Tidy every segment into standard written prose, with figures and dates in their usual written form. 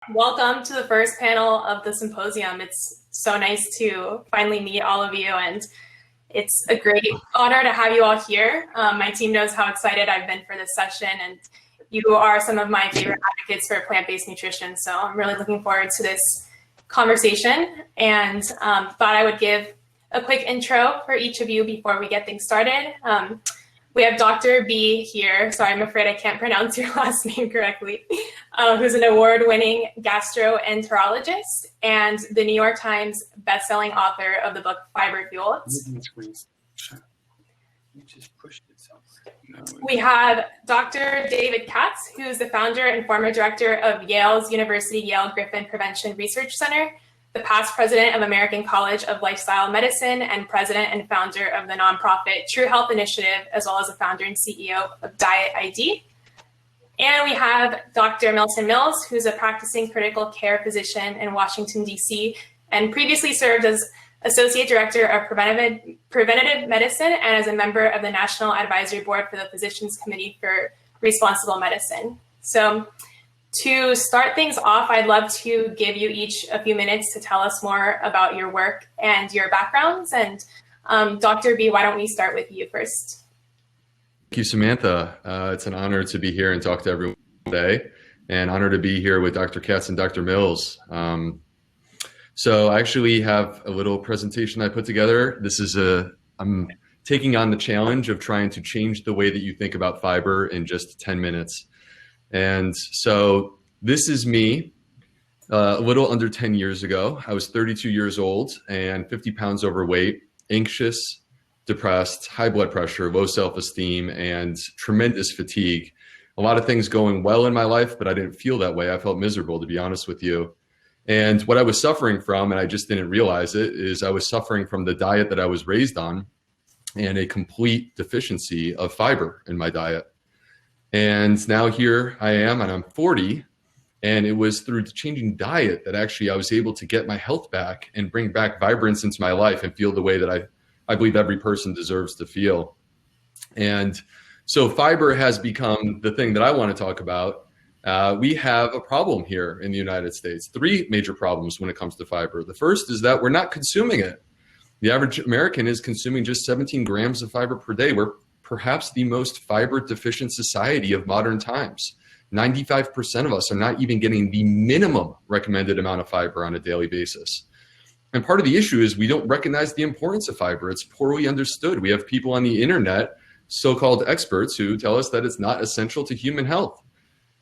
Welcome to the first panel of the symposium. It's so nice to finally meet all of you, and it's a great honor to have you all here. My team knows how excited I've been for this session, and you are some of my favorite advocates for plant-based nutrition, so I'm really looking forward to this conversation, and thought I would give a quick intro for each of you before we get things started. We have Dr. B here, so I'm afraid I can't pronounce your last name correctly, who's an award-winning gastroenterologist and the New York Times bestselling author of the book Fiber Fueled. We have Dr. David Katz, who's the founder and former director of Yale University Yale-Griffin Prevention Research Center, the past president of American College of Lifestyle Medicine, and president and founder of the nonprofit True Health Initiative, as well as the founder and CEO of Diet ID. And we have Dr. Milton Mills, who's a practicing critical care physician in Washington, D.C., and previously served as Associate Director of Preventive Medicine and as a member of the National Advisory Board for the Physicians Committee for Responsible Medicine. So to start things off, I'd love to give you each a few minutes to tell us more about your work and your backgrounds. And Dr. B, why don't we start with you first? Thank you, Samantha. It's an honor to be here and talk to everyone today, and honor to be here with Dr. Katz and Dr. Mills. So I actually have a little presentation I put together. I'm taking on the challenge of trying to change the way that you think about fiber in just 10 minutes. And so this is me a little under 10 years ago. I was 32 years old and 50 pounds overweight, anxious, depressed, high blood pressure, low self-esteem, and tremendous fatigue. A lot of things going well in my life, but I didn't feel that way. I felt miserable, to be honest with you. And what I was suffering from, and I just didn't realize it, is I was suffering from the diet that I was raised on and a complete deficiency of fiber in my diet. And now here I am, and I'm 40, and it was through changing diet that actually I was able to get my health back and bring back vibrance into my life and feel the way that I believe every person deserves to feel. And so fiber has become the thing that I want to talk about. We have a problem here in the United States, three major problems when it comes to fiber. The first is that we're not consuming it. The average American is consuming just 17 grams of fiber per day. We're perhaps the most fiber deficient society of modern times. 95% of us are not even getting the minimum recommended amount of fiber on a daily basis. And part of the issue is we don't recognize the importance of fiber. It's poorly understood. We have people on the internet, so-called experts, who tell us that it's not essential to human health.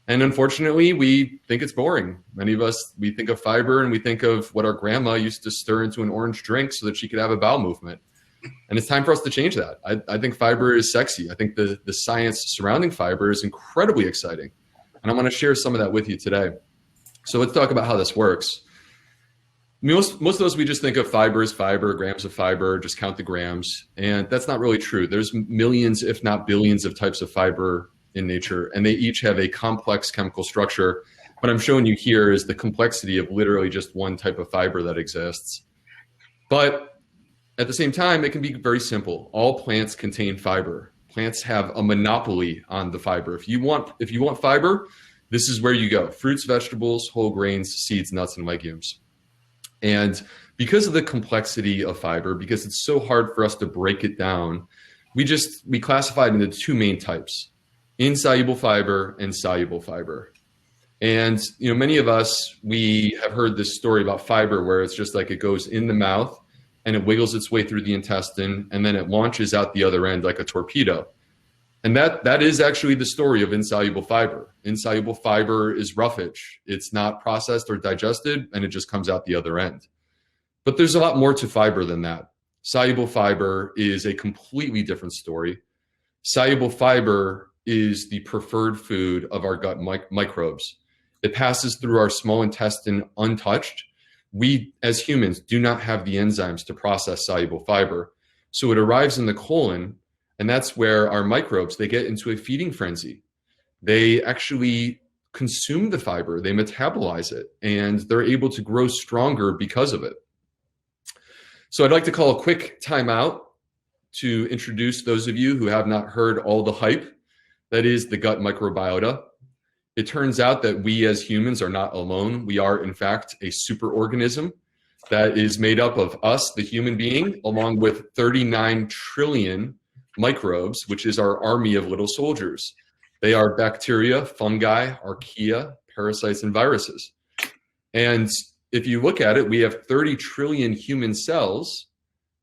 And unfortunately, we think it's boring. Many of us, we think of fiber and we think of what our grandma used to stir into an orange drink so that she could have a bowel movement. And it's time for us to change that. I think fiber is sexy. I think the science surrounding fiber is incredibly exciting. And I want to share some of that with you today. So let's talk about how this works. Most of us, we just think of fiber as fiber, grams of fiber, just count the grams. And that's not really true. There's millions, if not billions, of types of fiber in nature, and they each have a complex chemical structure. What I'm showing you here is the complexity of literally just one type of fiber that exists. But at the same time, it can be very simple. All plants contain fiber. Plants have a monopoly on the fiber. If you want fiber, this is where you go. Fruits, vegetables, whole grains, seeds, nuts, and legumes. And because of the complexity of fiber, because it's so hard for us to break it down, we classify it into two main types: insoluble fiber and soluble fiber. And many of us, we have heard this story about fiber where it's just like it goes in the mouth and it wiggles its way through the intestine, and then it launches out the other end like a torpedo. And that is actually the story of insoluble fiber. Insoluble fiber is roughage. It's not processed or digested, and it just comes out the other end. But there's a lot more to fiber than that. Soluble fiber is a completely different story. Soluble fiber is the preferred food of our gut microbes. It passes through our small intestine untouched. We, as humans, do not have the enzymes to process soluble fiber. So it arrives in the colon, and that's where our microbes, they get into a feeding frenzy. They actually consume the fiber, they metabolize it, and they're able to grow stronger because of it. So I'd like to call a quick timeout to introduce those of you who have not heard all the hype that is the gut microbiota. It turns out that we as humans are not alone. We are, in fact, a superorganism that is made up of us, the human being, along with 39 trillion microbes, which is our army of little soldiers. They are bacteria, fungi, archaea, parasites, and viruses. And if you look at it, we have 30 trillion human cells,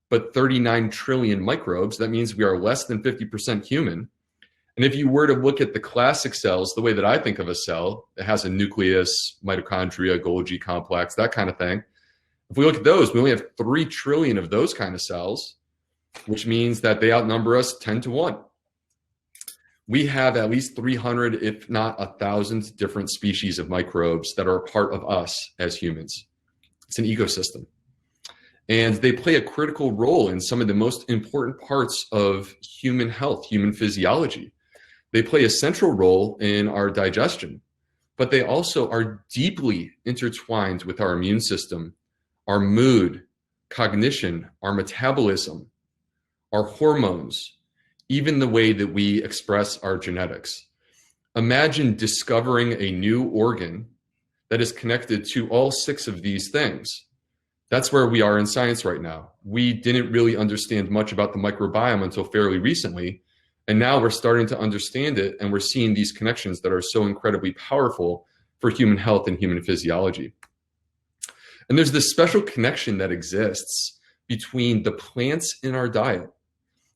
but 39 trillion microbes. That means we are less than 50% human. And if you were to look at the classic cells, the way that I think of a cell, it has a nucleus, mitochondria, Golgi complex, that kind of thing. If we look at those, we only have 3 trillion of those kind of cells, which means that they outnumber us 10 to 1. We have at least 300, if not 1,000 different species of microbes that are a part of us as humans. It's an ecosystem. And they play a critical role in some of the most important parts of human health, human physiology. They play a central role in our digestion, but they also are deeply intertwined with our immune system, our mood, cognition, our metabolism, our hormones, even the way that we express our genetics. Imagine discovering a new organ that is connected to all 6 of these things. That's where we are in science right now. We didn't really understand much about the microbiome until fairly recently, and now we're starting to understand it, and we're seeing these connections that are so incredibly powerful for human health and human physiology. And there's this special connection that exists between the plants in our diet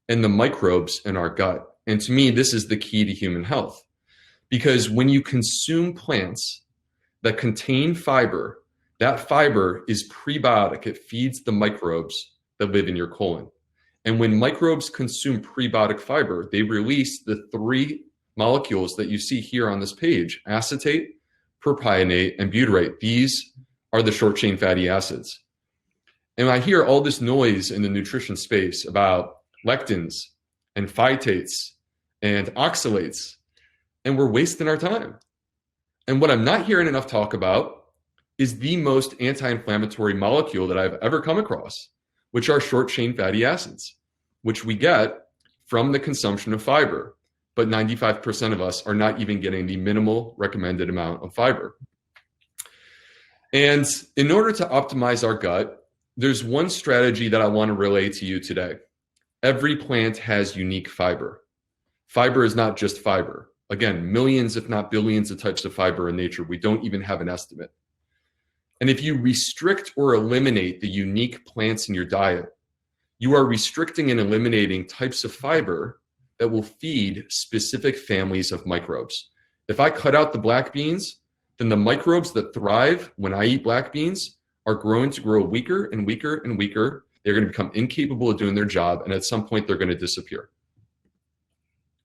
and the microbes in our gut. And to me, this is the key to human health. Because when you consume plants that contain fiber, that fiber is prebiotic. It feeds the microbes that live in your colon. And when microbes consume prebiotic fiber, they release the 3 molecules that you see here on this page: acetate, propionate, and butyrate. These are the short chain fatty acids. And I hear all this noise in the nutrition space about lectins and phytates and oxalates, and we're wasting our time. And what I'm not hearing enough talk about is the most anti-inflammatory molecule that I've ever come across, which are short chain fatty acids, which we get from the consumption of fiber. But 95% of us are not even getting the minimal recommended amount of fiber. And in order to optimize our gut, there's one strategy that I want to relay to you today. Every plant has unique fiber. Fiber is not just fiber. Again, millions, if not billions of types of fiber in nature. We don't even have an estimate. And if you restrict or eliminate the unique plants in your diet, you are restricting and eliminating types of fiber that will feed specific families of microbes. If I cut out the black beans, then the microbes that thrive when I eat black beans are going to grow weaker and weaker and weaker. They're going to become incapable of doing their job, and at some point they're going to disappear.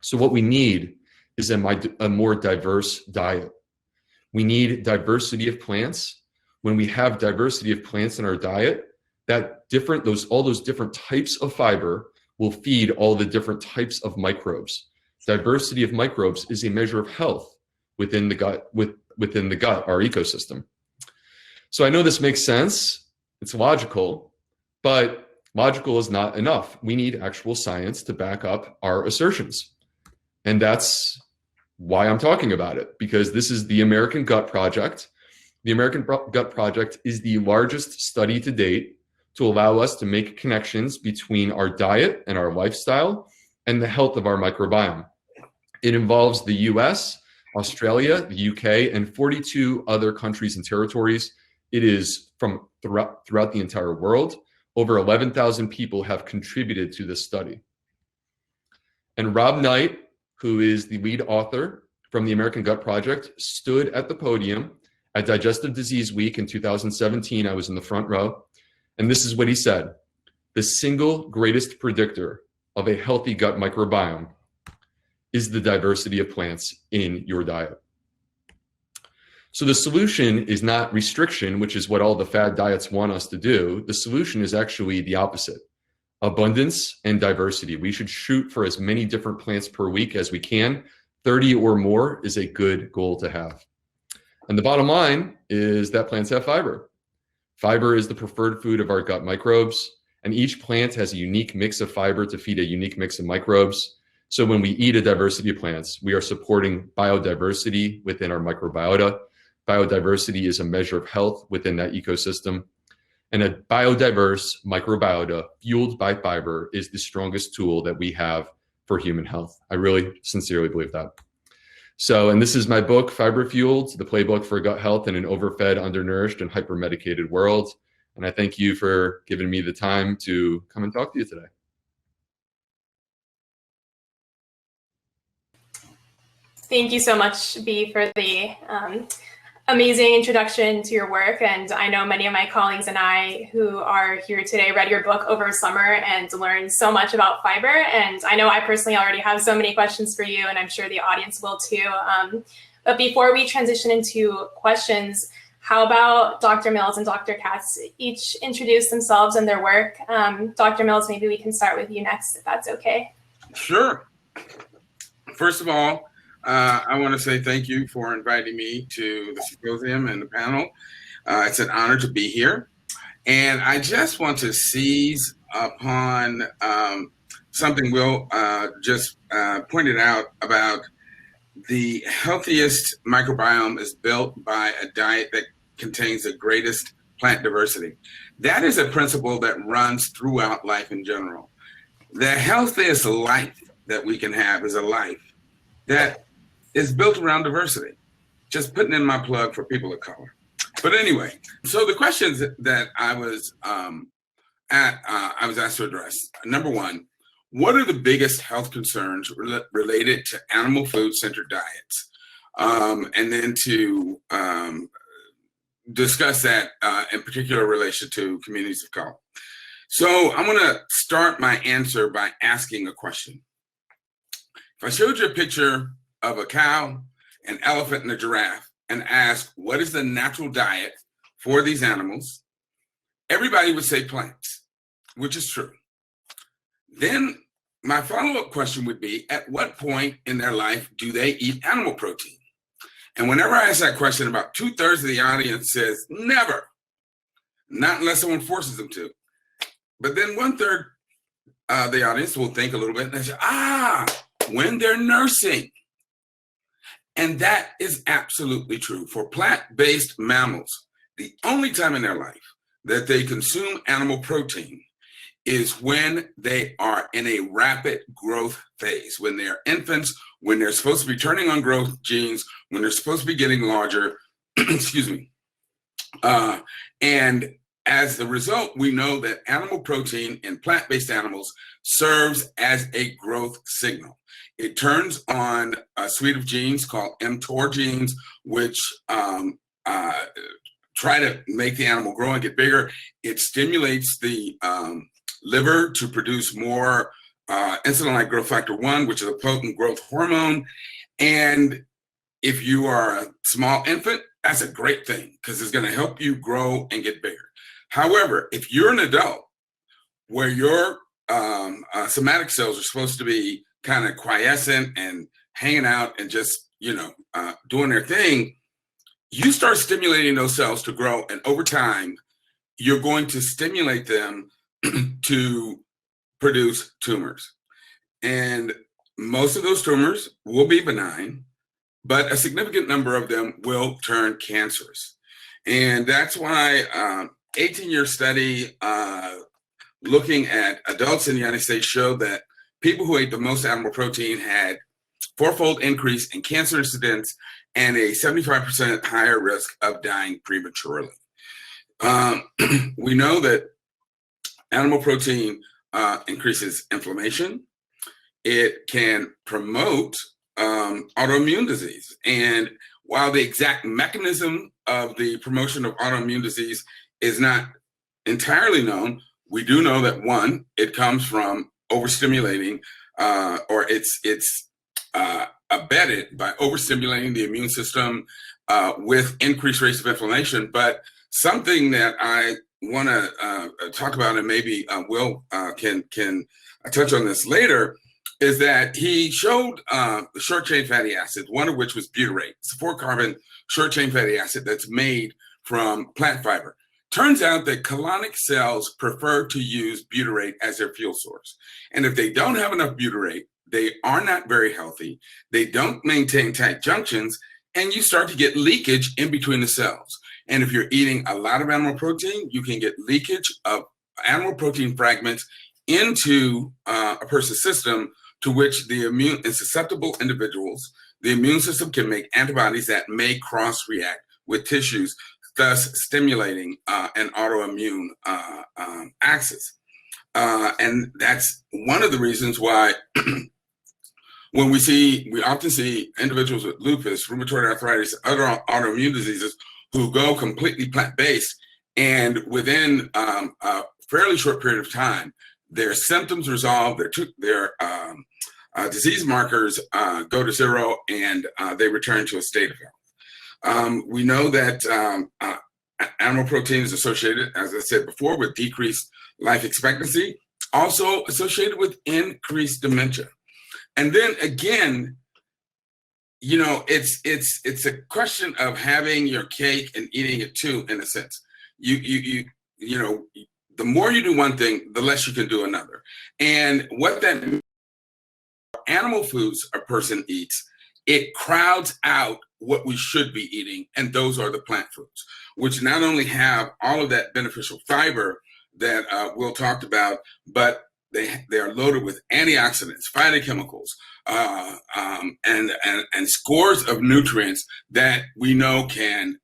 So what we need is a more diverse diet. We need diversity of plants. When we have diversity of plants in our diet, all those different types of fiber will feed all the different types of microbes. Diversity of microbes is a measure of health within the gut, our ecosystem. So I know this makes sense. It's logical. But logical is not enough. We need actual science to back up our assertions. And that's why I'm talking about it, because this is the American Gut Project. The American Gut Project is the largest study to date to allow us to make connections between our diet and our lifestyle and the health of our microbiome. It involves the US, Australia, the UK, and 42 other countries and territories. It is from throughout the entire world. Over 11,000 people have contributed to this study. And Rob Knight, who is the lead author from the American Gut Project, stood at the podium at Digestive Disease Week in 2017. I was in the front row. And this is what he said: the single greatest predictor of a healthy gut microbiome is the diversity of plants in your diet. So the solution is not restriction, which is what all the fad diets want us to do. The solution is actually the opposite: abundance and diversity. We should shoot for as many different plants per week as we can. 30 or more is a good goal to have. And the bottom line is that plants have fiber. Fiber is the preferred food of our gut microbes, and each plant has a unique mix of fiber to feed a unique mix of microbes. So when we eat a diversity of plants, we are supporting biodiversity within our microbiota. Biodiversity is a measure of health within that ecosystem. And a biodiverse microbiota fueled by fiber is the strongest tool that we have for human health. I really sincerely believe that. So, and this is my book, Fiber Fueled, the playbook for gut health in an overfed, undernourished, and hypermedicated world. And I thank you for giving me the time to come and talk to you today. Thank you so much, B, for the amazing introduction to your work. And I know many of my colleagues and I who are here today read your book over summer and learned so much about fiber. And I know I personally already have so many questions for you, and I'm sure the audience will too. But before we transition into questions, how about Dr. Mills and Dr. Katz each introduce themselves and their work? Dr. Mills, maybe we can start with you next, if that's okay. Sure. First of all, I want to say thank you for inviting me to the symposium and the panel. It's an honor to be here. And I just want to seize upon something Will just pointed out about the healthiest microbiome is built by a diet that contains the greatest plant diversity. That is a principle that runs throughout life in general. The healthiest life that we can have is a life that is built around diversity. Just putting in my plug for people of color. But anyway, so the questions that I was asked to address. Number one, what are the biggest health concerns related to animal food-centered diets? And then to discuss that in particular relation to communities of color. So I'm gonna start my answer by asking a question. If I showed you a picture of a cow, an elephant, and a giraffe, and ask, what is the natural diet for these animals? Everybody would say plants, which is true. Then my follow-up question would be, at what point in their life do they eat animal protein? And whenever I ask that question, about 2/3 of the audience says, never, not unless someone forces them to. But then 1/3 of the audience will think a little bit and they say, when they're nursing. And that is absolutely true. For plant-based mammals, the only time in their life that they consume animal protein is when they are in a rapid growth phase, when they're infants, when they're supposed to be turning on growth genes, when they're supposed to be getting larger, excuse me. And as a result, we know that animal protein in plant-based animals serves as a growth signal. It turns on a suite of genes called mTOR genes, which try to make the animal grow and get bigger. It stimulates the liver to produce more insulin-like growth factor 1, which is a potent growth hormone. And if you are a small infant, that's a great thing because it's going to help you grow and get bigger. However, if you're an adult where your somatic cells are supposed to be kind of quiescent and hanging out and just, doing their thing, you start stimulating those cells to grow. And over time, you're going to stimulate them to produce tumors. And most of those tumors will be benign, but a significant number of them will turn cancerous. And that's why 18-year study looking at adults in the United States showed that people who ate the most animal protein had 4-fold increase in cancer incidence and a 75% higher risk of dying prematurely. We know that animal protein increases inflammation. It can promote autoimmune disease. And while the exact mechanism of the promotion of autoimmune disease is not entirely known, we do know that one, it comes from overstimulating, or it's abetted by overstimulating the immune system with increased rates of inflammation. But something that I want to talk about, and maybe Will can touch on this later, is that he showed the short-chain fatty acid, one of which was butyrate. It's a 4-carbon short-chain fatty acid that's made from plant fiber. Turns out that colonic cells prefer to use butyrate as their fuel source. And if they don't have enough butyrate, they are not very healthy, they don't maintain tight junctions, and you start to get leakage in between the cells. And if you're eating a lot of animal protein, you can get leakage of animal protein fragments into a person's system, to which the immune and susceptible individuals, the immune system can make antibodies that may cross-react with tissues, thus stimulating an autoimmune axis. And that's one of the reasons why we often see individuals with lupus, rheumatoid arthritis, other autoimmune diseases who go completely plant-based, and within a fairly short period of time, their symptoms resolve, their disease markers go to zero, and they return to a state of health. We know that animal protein is associated, as I said before, with decreased life expectancy, also associated with increased dementia. And then again, you know, it's a question of having your cake and eating it too, in a sense. You know, the more you do one thing, the less you can do another. And what that means, animal foods a person eats, it crowds out what we should be eating, and those are the plant foods, which not only have all of that beneficial fiber that Will talked about, but they are loaded with antioxidants, phytochemicals, and scores of nutrients that we know can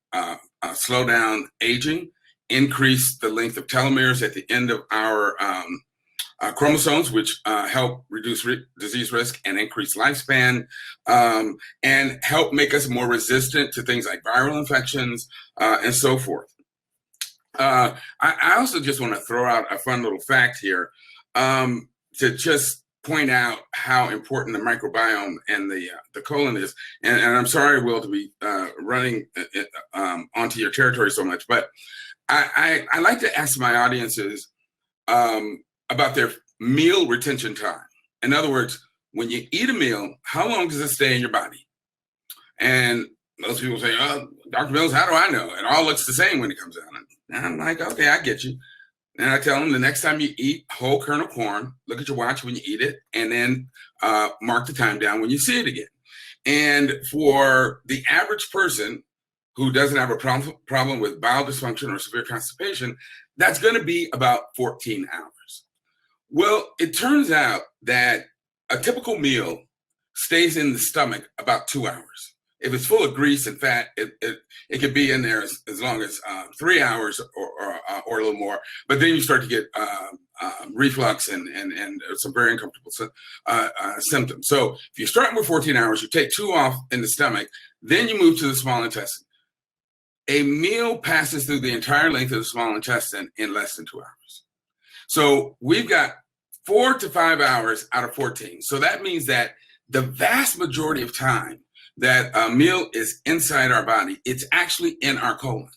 slow down aging, increase the length of telomeres at the end of our chromosomes, which help reduce disease risk and increase lifespan, and help make us more resistant to things like viral infections and so forth. I also just want to throw out a fun little fact here to just point out how important the microbiome and the colon is. And I'm sorry, Will, to be running onto your territory so much, but I like to ask my audiences about their meal retention time. In other words, when you eat a meal, how long does it stay in your body? And most people say, oh, Dr. Mills, how do I know? It all looks the same when it comes out. And I'm like, okay, I get you. And I tell them the next time you eat whole kernel corn, look at your watch when you eat it, and then mark the time down when you see it again. And for the average person who doesn't have a problem with bowel dysfunction or severe constipation, that's going to be about 14 hours. Well, it turns out that a typical meal stays in the stomach about 2 hours. If it's full of grease and fat, it could be in there as long as 3 hours or a little more. But then you start to get reflux and some very uncomfortable symptoms. So if you start with 14 hours, you take 2 off in the stomach, then you move to the small intestine. A meal passes through the entire length of the small intestine in less than 2 hours. So we've got 4 to 5 hours out of 14. So that means that the vast majority of time that a meal is inside our body, it's actually in our colon.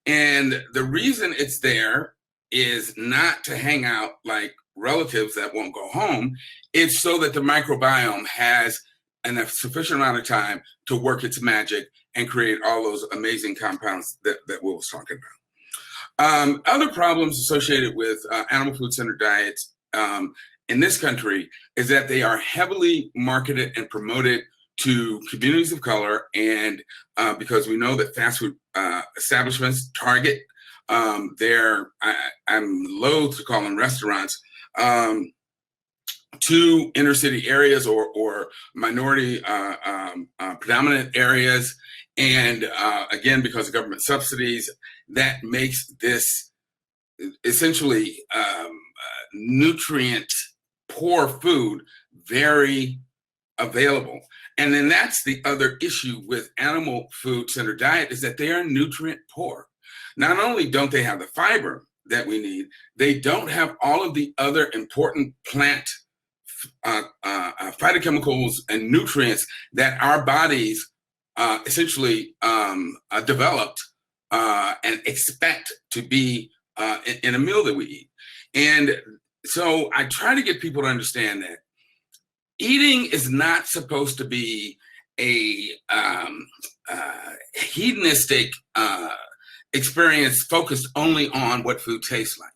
And the reason it's there is not to hang out like relatives that won't go home. It's so that the microbiome has enough sufficient amount of time to work its magic and create all those amazing compounds that Will was talking about. Other problems associated with animal food-centered diets in this country is that they are heavily marketed and promoted to communities of color, and because we know that fast food establishments target their, I'm loath to call them restaurants, to inner city areas or minority predominant areas. And again, because of government subsidies, that makes this essentially nutrient poor food very available. And then that's the other issue with animal food-centered diet, is that they are nutrient poor. Not only don't they have the fiber that we need, they don't have all of the other important plant phytochemicals and nutrients that our bodies essentially developed and expect to be in a meal that we eat. And so I try to get people to understand that eating is not supposed to be a hedonistic experience focused only on what food tastes like.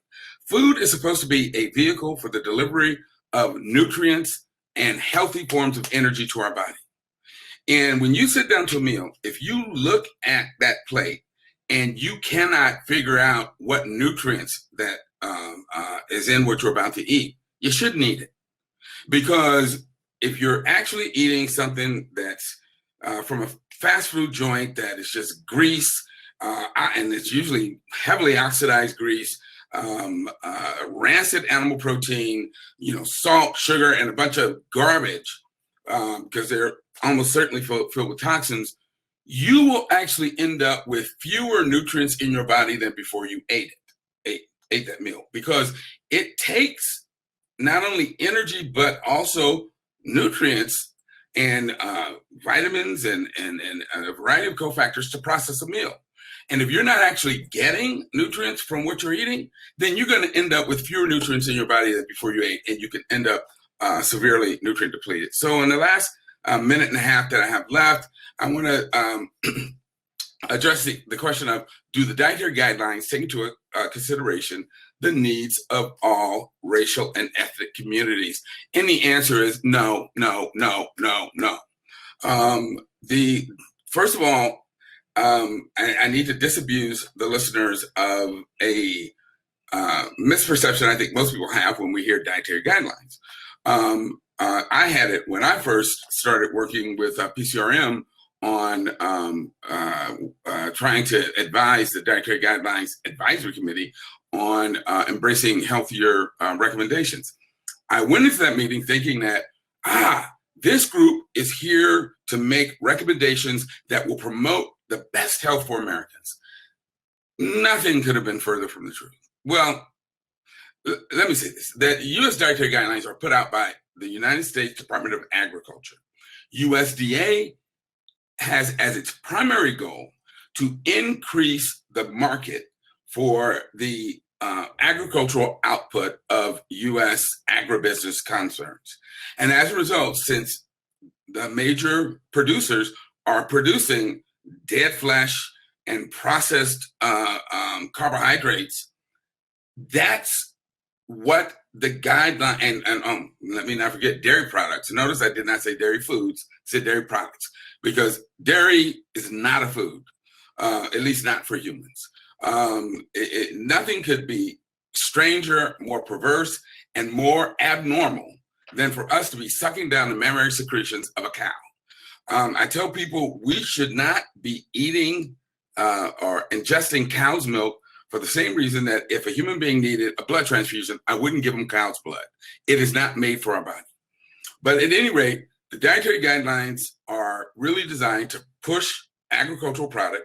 Food is supposed to be a vehicle for the delivery of nutrients and healthy forms of energy to our body. And when you sit down to a meal, if you look at that plate and you cannot figure out what nutrients that is in what you're about to eat, you shouldn't eat it. Because if you're actually eating something that's from a fast food joint that is just grease, and it's usually heavily oxidized grease, rancid animal protein, salt, sugar, and a bunch of garbage, because they're almost certainly filled with toxins, you will actually end up with fewer nutrients in your body than before you ate that meal, because it takes not only energy but also nutrients and vitamins and a variety of cofactors to process a meal. And if you're not actually getting nutrients from what you're eating, then you're going to end up with fewer nutrients in your body than before you ate, and you can end up severely nutrient depleted. So in the last minute and a half that I have left, I want to address the question of, do the dietary guidelines take into consideration the needs of all racial and ethnic communities? And the answer is no, no, no, no, no. First of all, I need to disabuse the listeners of a misperception I think most people have when we hear dietary guidelines. I had it when I first started working with PCRM on trying to advise the Dietary Guidelines Advisory Committee on embracing healthier recommendations. I went into that meeting thinking that, this group is here to make recommendations that will promote the best health for Americans. Nothing could have been further from the truth. Well, let me say this, that U.S. dietary guidelines are put out by the United States Department of Agriculture. USDA has as its primary goal to increase the market for the agricultural output of U.S. agribusiness concerns. And as a result, since the major producers are producing dead flesh and processed carbohydrates, that's what the guideline, and let me not forget dairy products. Notice I did not say dairy foods, I said dairy products, because dairy is not a food, at least not for humans. Nothing could be stranger, more perverse, and more abnormal than for us to be sucking down the mammary secretions of a cow. I tell people we should not be eating or ingesting cow's milk for the same reason that if a human being needed a blood transfusion, I wouldn't give them cow's blood. It is not made for our body. But at any rate, the dietary guidelines are really designed to push agricultural product.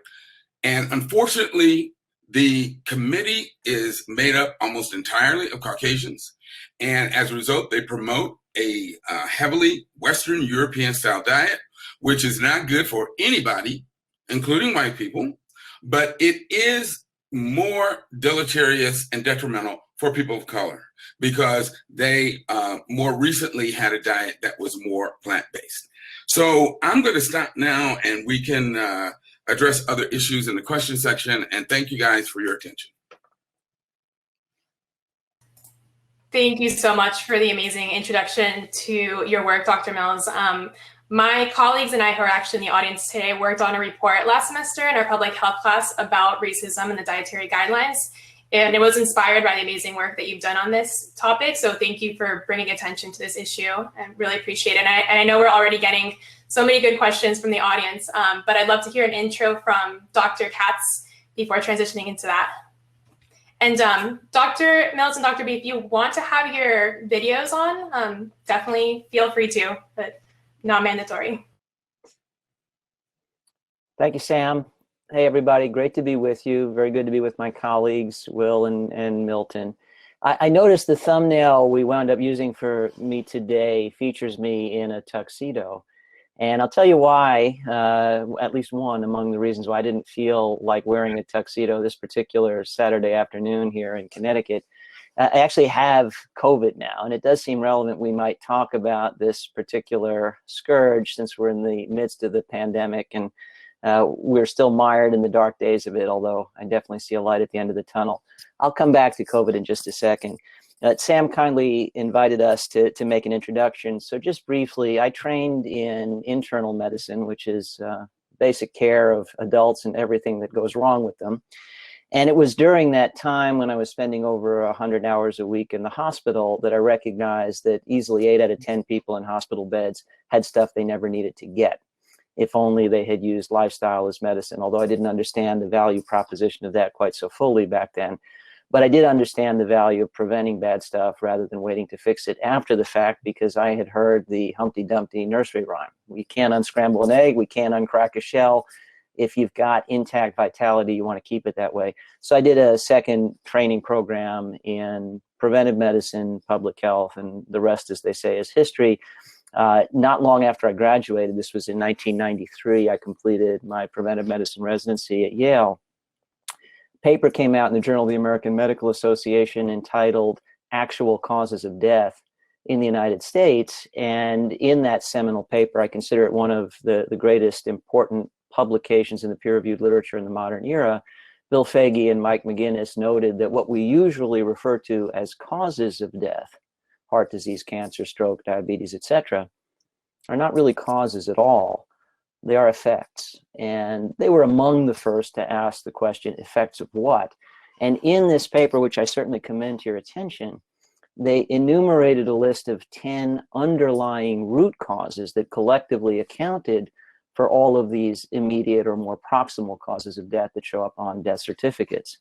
And unfortunately, the committee is made up almost entirely of Caucasians. And as a result, they promote a heavily Western European style diet, which is not good for anybody, including white people, but it is more deleterious and detrimental for people of color because they more recently had a diet that was more plant-based. So I'm going to stop now and we can address other issues in the question section, and thank you guys for your attention. Thank you so much for the amazing introduction to your work, Dr. Mills. My colleagues and I who are actually in the audience today worked on a report last semester in our public health class about racism and the dietary guidelines. And it was inspired by the amazing work that you've done on this topic. So thank you for bringing attention to this issue. I really appreciate it. And I know we're already getting so many good questions from the audience, but I'd love to hear an intro from Dr. Katz before transitioning into that. And Dr. Mills and Dr. B, if you want to have your videos on, definitely feel free to, but not mandatory. Thank you, Sam. Hey, everybody. Great to be with you. Very good to be with my colleagues, Will and Milton. I noticed the thumbnail we wound up using for me today features me in a tuxedo. And I'll tell you why, at least one among the reasons why I didn't feel like wearing a tuxedo this particular Saturday afternoon here in Connecticut. I actually have COVID now, and it does seem relevant we might talk about this particular scourge since we're in the midst of the pandemic and we're still mired in the dark days of it, although I definitely see a light at the end of the tunnel. I'll come back to COVID in just a second. Sam kindly invited us to make an introduction. So just briefly, I trained in internal medicine, which is basic care of adults and everything that goes wrong with them. And it was during that time when I was spending over 100 hours a week in the hospital that I recognized that easily 8 out of 10 people in hospital beds had stuff they never needed to get, if only they had used lifestyle as medicine, although I didn't understand the value proposition of that quite so fully back then. But I did understand the value of preventing bad stuff rather than waiting to fix it after the fact, because I had heard the Humpty Dumpty nursery rhyme. We can't unscramble an egg, we can't uncrack a shell. If you've got intact vitality, you want to keep it that way. So I did a second training program in preventive medicine, public health, and the rest, as they say, is history. Not long after I graduated, this was in 1993, I completed my preventive medicine residency at Yale. A paper came out in the Journal of the American Medical Association entitled Actual Causes of Death in the United States. And in that seminal paper, I consider it one of the greatest important publications in the peer-reviewed literature in the modern era. Bill Foege and Mike McGinnis noted that what we usually refer to as causes of death, heart disease, cancer, stroke, diabetes, etc., are not really causes at all. They are effects. And they were among the first to ask the question, effects of what? And in this paper, which I certainly commend to your attention, they enumerated a list of 10 underlying root causes that collectively accounted for all of these immediate or more proximal causes of death that show up on death certificates.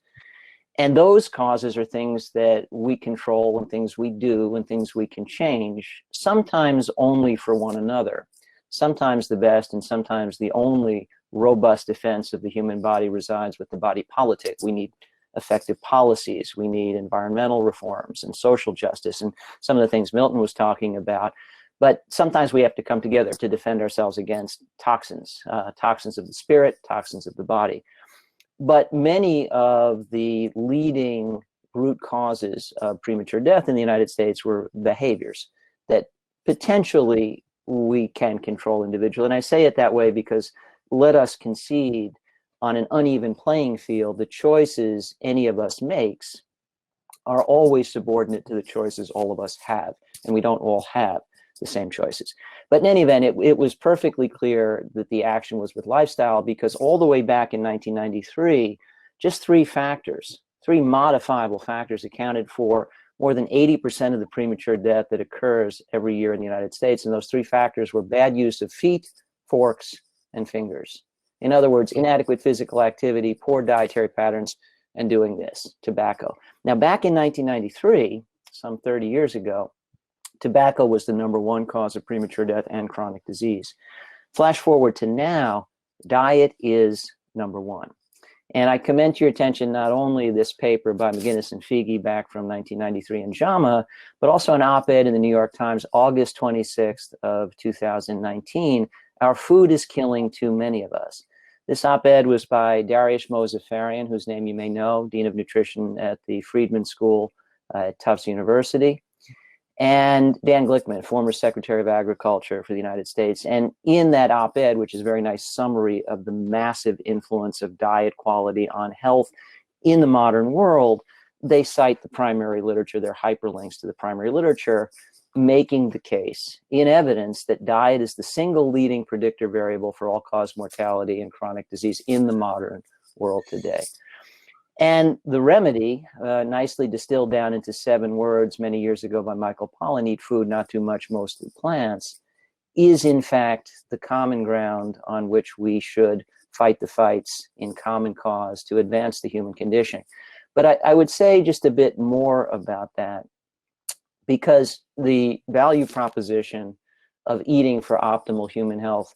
And those causes are things that we control and things we do and things we can change, sometimes only for one another. Sometimes the best and sometimes the only robust defense of the human body resides with the body politic. We need effective policies. We need environmental reforms and social justice and some of the things Milton was talking about. But sometimes we have to come together to defend ourselves against toxins, toxins of the spirit, toxins of the body. But many of the leading root causes of premature death in the United States were behaviors that potentially we can control individually. And I say it that way because let us concede on an uneven playing field, the choices any of us makes are always subordinate to the choices all of us have, and we don't all have the same choices. But in any event, it was perfectly clear that the action was with lifestyle, because all the way back in 1993, just 3 factors, 3 modifiable factors accounted for more than 80% of the premature death that occurs every year in the United States. And those 3 factors were bad use of feet, forks, and fingers. In other words, inadequate physical activity, poor dietary patterns, and doing this, tobacco. Now, back in 1993, some 30 years ago, tobacco was the #1 cause of premature death and chronic disease. Flash forward to now, diet is #1. And I commend to your attention not only this paper by McGinnis and Foege back from 1993 in JAMA, but also an op-ed in the New York Times, August 26th of 2019, Our Food is Killing Too Many of Us. This op-ed was by Dariush Mozaffarian, whose name you may know, Dean of Nutrition at the Friedman School at Tufts University, and Dan Glickman, former Secretary of Agriculture for the United States. And in that op-ed, which is a very nice summary of the massive influence of diet quality on health in the modern world, they cite the primary literature, their hyperlinks to the primary literature, making the case in evidence that diet is the single leading predictor variable for all-cause mortality and chronic disease in the modern world today. And the remedy, nicely distilled down into 7 words many years ago by Michael Pollan, eat food, not too much, mostly plants, is in fact the common ground on which we should fight the fights in common cause to advance the human condition. But I would say just a bit more about that, because the value proposition of eating for optimal human health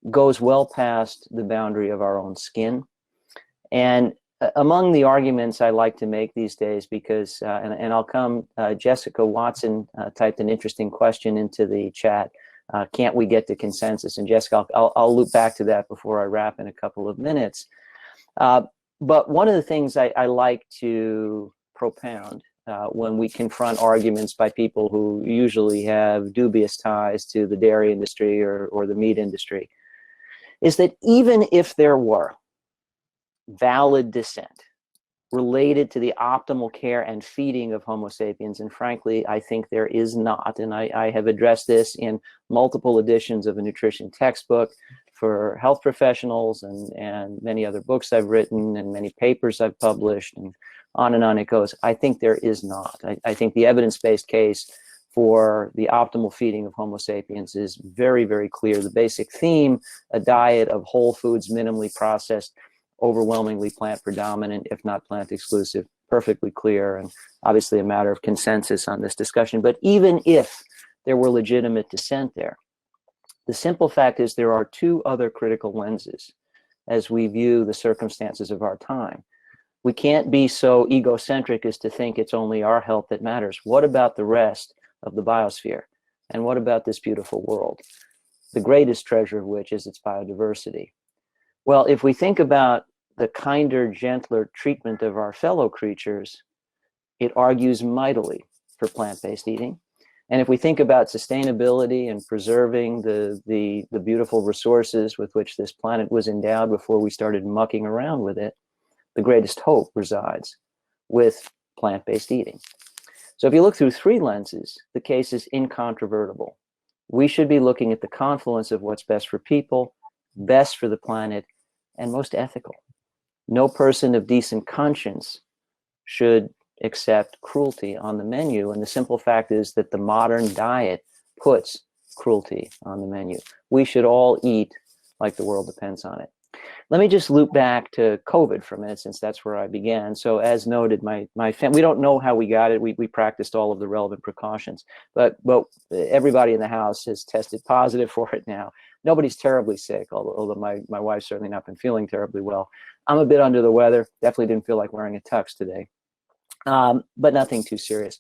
goes well past the boundary of our own skin. And among the arguments I like to make these days, because, and I'll come, Jessica Watson typed an interesting question into the chat. Can't we get to consensus? And Jessica, I'll loop back to that before I wrap in a couple of minutes. But one of the things I like to propound when we confront arguments by people who usually have dubious ties to the dairy industry or the meat industry is that even if there were valid dissent related to the optimal care and feeding of Homo sapiens. And frankly, I think there is not. And I have addressed this in multiple editions of a nutrition textbook for health professionals and many other books I've written and many papers I've published, and on it goes. I think there is not. I think the evidence-based case for the optimal feeding of Homo sapiens is very, very clear. The basic theme, a diet of whole foods, minimally processed, overwhelmingly plant predominant, if not plant exclusive, perfectly clear, and obviously a matter of consensus on this discussion. But even if there were legitimate dissent there, the simple fact is there are two other critical lenses as we view the circumstances of our time. We can't be so egocentric as to think it's only our health that matters. What about the rest of the biosphere? And what about this beautiful world, the greatest treasure of which is its biodiversity? Well, if we think about the kinder, gentler treatment of our fellow creatures, it argues mightily for plant-based eating. And if we think about sustainability and preserving the beautiful resources with which this planet was endowed before we started mucking around with it, the greatest hope resides with plant-based eating. So if you look through three lenses, the case is incontrovertible. We should be looking at the confluence of what's best for people, best for the planet, and most ethical. No person of decent conscience should accept cruelty on the menu. And the simple fact is that the modern diet puts cruelty on the menu. We should all eat like the world depends on it. Let me just loop back to COVID for a minute, since that's where I began. So as noted, my family, we don't know how we got it. We practiced all of the relevant precautions, but everybody in the house has tested positive for it now. Nobody's terribly sick, although my wife's certainly not been feeling terribly well. I'm a bit under the weather. Definitely didn't feel like wearing a tux today, but nothing too serious.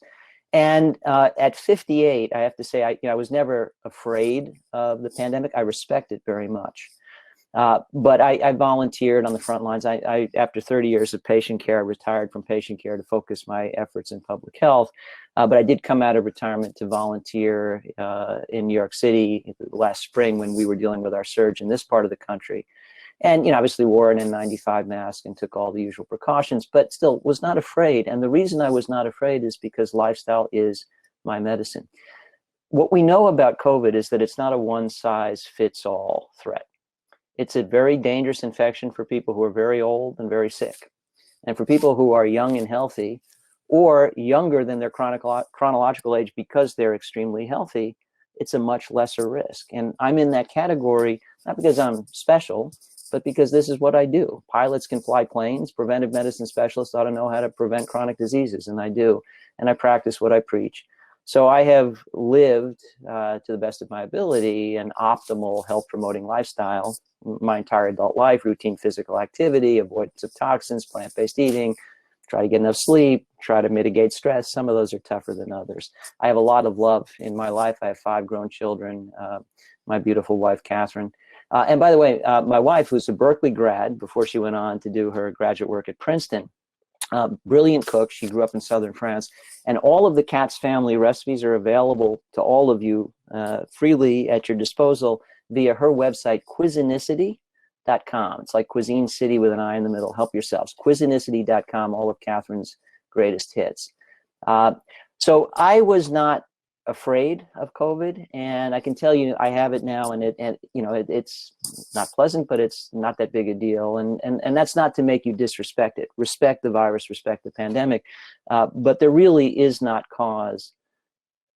And at 58, I have to say, I was never afraid of the pandemic. I respect it very much. But I volunteered on the front lines. I after 30 years of patient care, I retired from patient care to focus my efforts in public health. But I did come out of retirement to volunteer in New York City last spring when we were dealing with our surge in this part of the country. And, obviously wore an N95 mask and took all the usual precautions, but still was not afraid. And the reason I was not afraid is because lifestyle is my medicine. What we know about COVID is that it's not a one-size-fits-all threat. It's a very dangerous infection for people who are very old and very sick. And for people who are young and healthy, or younger than their chronological age because they're extremely healthy, it's a much lesser risk. And I'm in that category, not because I'm special, but because this is what I do. Pilots can fly planes. Preventive medicine specialists ought to know how to prevent chronic diseases, and I do. And I practice what I preach. So I have lived, to the best of my ability, an optimal health-promoting lifestyle my entire adult life: routine physical activity, avoidance of toxins, plant-based eating, try to get enough sleep, try to mitigate stress. Some of those are tougher than others. I have a lot of love in my life. I have 5 grown children, my beautiful wife, Catherine. And by the way, my wife, who's a Berkeley grad before she went on to do her graduate work at Princeton, brilliant cook. She grew up in southern France. And all of the Katz family recipes are available to all of you freely at your disposal via her website, Cuisinicity.com. It's like Cuisine City with an I in the middle. Help yourselves. Cuisinicity.com, all of Catherine's greatest hits. So I was not afraid of COVID, and I can tell you I have it now, and it's not pleasant, but it's not that big a deal. And that's not to make you disrespect it. Respect the virus, respect the pandemic, but there really is not cause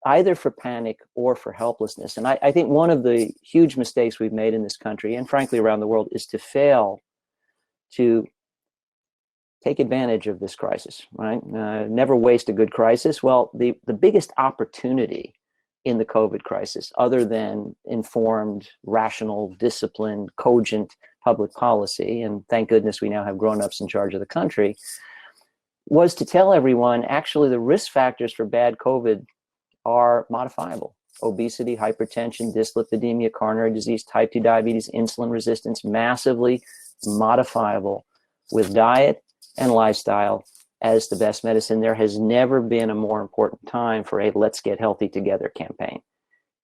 either for panic or for helplessness. And I think one of the huge mistakes we've made in this country, and frankly around the world, is to fail to take advantage of this crisis, right? Never waste a good crisis. Well, the biggest opportunity in the COVID crisis, other than informed, rational, disciplined, cogent public policy, and thank goodness we now have grown-ups in charge of the country, was to tell everyone, actually, the risk factors for bad COVID are modifiable. Obesity, hypertension, dyslipidemia, coronary disease, type 2 diabetes, insulin resistance, massively modifiable with diet and lifestyle as the best medicine. There has never been a more important time for a Let's Get Healthy Together campaign.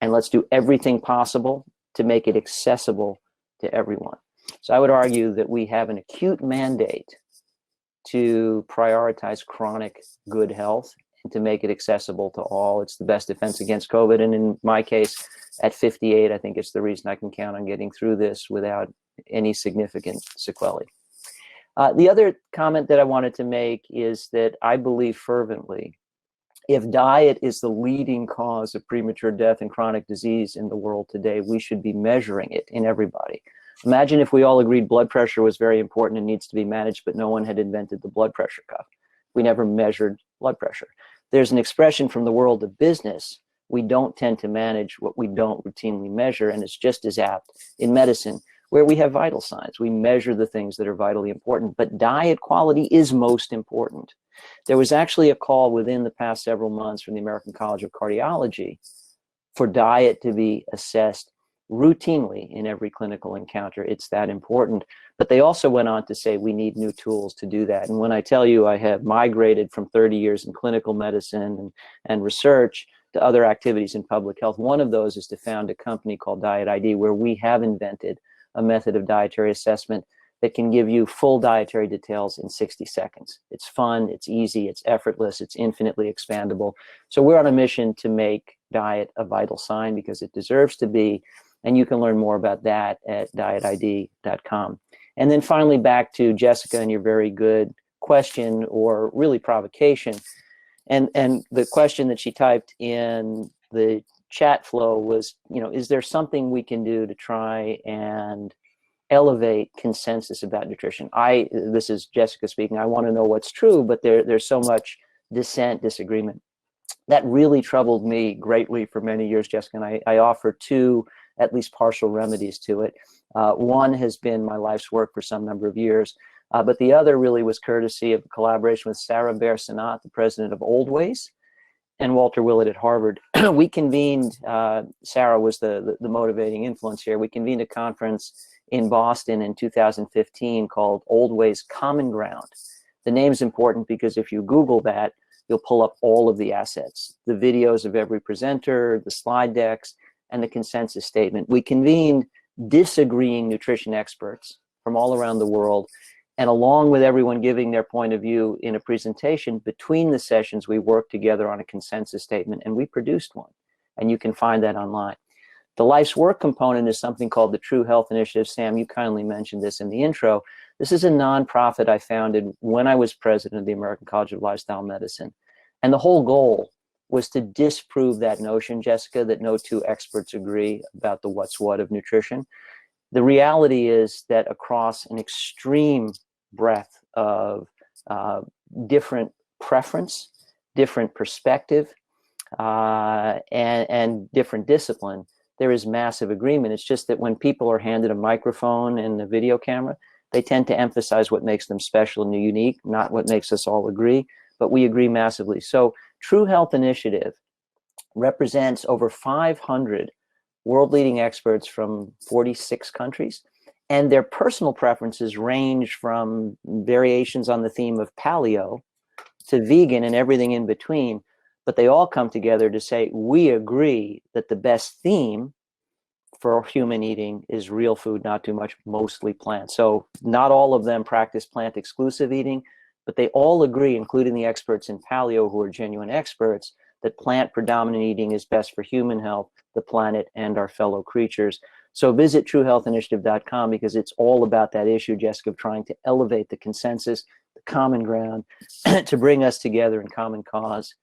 And let's do everything possible to make it accessible to everyone. So I would argue that we have an acute mandate to prioritize chronic good health and to make it accessible to all. It's the best defense against COVID. And in my case, at 58, I think it's the reason I can count on getting through this without any significant sequelae. The other comment that I wanted to make is that I believe fervently, if diet is the leading cause of premature death and chronic disease in the world today, we should be measuring it in everybody. Imagine if we all agreed blood pressure was very important and needs to be managed, but no one had invented the blood pressure cuff. We never measured blood pressure. There's an expression from the world of business: we don't tend to manage what we don't routinely measure, and it's just as apt in medicine, where we have vital signs. We measure the things that are vitally important, but diet quality is most important. There was actually a call within the past several months from the American College of Cardiology for diet to be assessed routinely in every clinical encounter. It's that important. But they also went on to say we need new tools to do that. And when I tell you I have migrated from 30 years in clinical medicine and research to other activities in public health, one of those is to found a company called Diet ID, where we have invented a method of dietary assessment that can give you full dietary details in 60 seconds. It's fun, it's easy, it's effortless, it's infinitely expandable. So we're on a mission to make diet a vital sign because it deserves to be, and you can learn more about that at dietid.com. And then finally, back to Jessica and your very good question, or really provocation. And the question that she typed in the chat flow was, is there something we can do to try and elevate consensus about nutrition? This is Jessica speaking. I want to know what's true, but there's so much disagreement. That really troubled me greatly for many years, Jessica, and I offer two, at least partial remedies to it. One has been my life's work for some number of years, but the other really was courtesy of a collaboration with Sarah Bear-Sanat, the president of Old Ways, and Walter Willett at Harvard. We convened, Sarah was the motivating influence here. We convened a conference in Boston in 2015 called Old Ways Common Ground. The name's important because if you Google that, you'll pull up all of the assets, the videos of every presenter, the slide decks, and the consensus statement. We convened disagreeing nutrition experts from all around the world, and along with everyone giving their point of view in a presentation, between the sessions, we worked together on a consensus statement, and we produced one. And you can find that online. The life's work component is something called the True Health Initiative. Sam, you kindly mentioned this in the intro. This is a nonprofit I founded when I was president of the American College of Lifestyle Medicine. And the whole goal was to disprove that notion, Jessica, that no two experts agree about the what's what of nutrition. The reality is that across an extreme breadth of different preference, different perspective, and different discipline, there is massive agreement. It's just that when people are handed a microphone and a video camera, they tend to emphasize what makes them special and unique, not what makes us all agree, but we agree massively. So True Health Initiative represents over 500 world-leading experts from 46 countries, and their personal preferences range from variations on the theme of paleo to vegan and everything in between, but they all come together to say, we agree that the best theme for human eating is real food, not too much, mostly plant. So not all of them practice plant-exclusive eating, but they all agree, including the experts in paleo who are genuine experts, that plant-predominant eating is best for human health, the planet, and our fellow creatures. So visit truehealthinitiative.com because it's all about that issue, Jessica, of trying to elevate the consensus, the common ground, to bring us together in common cause,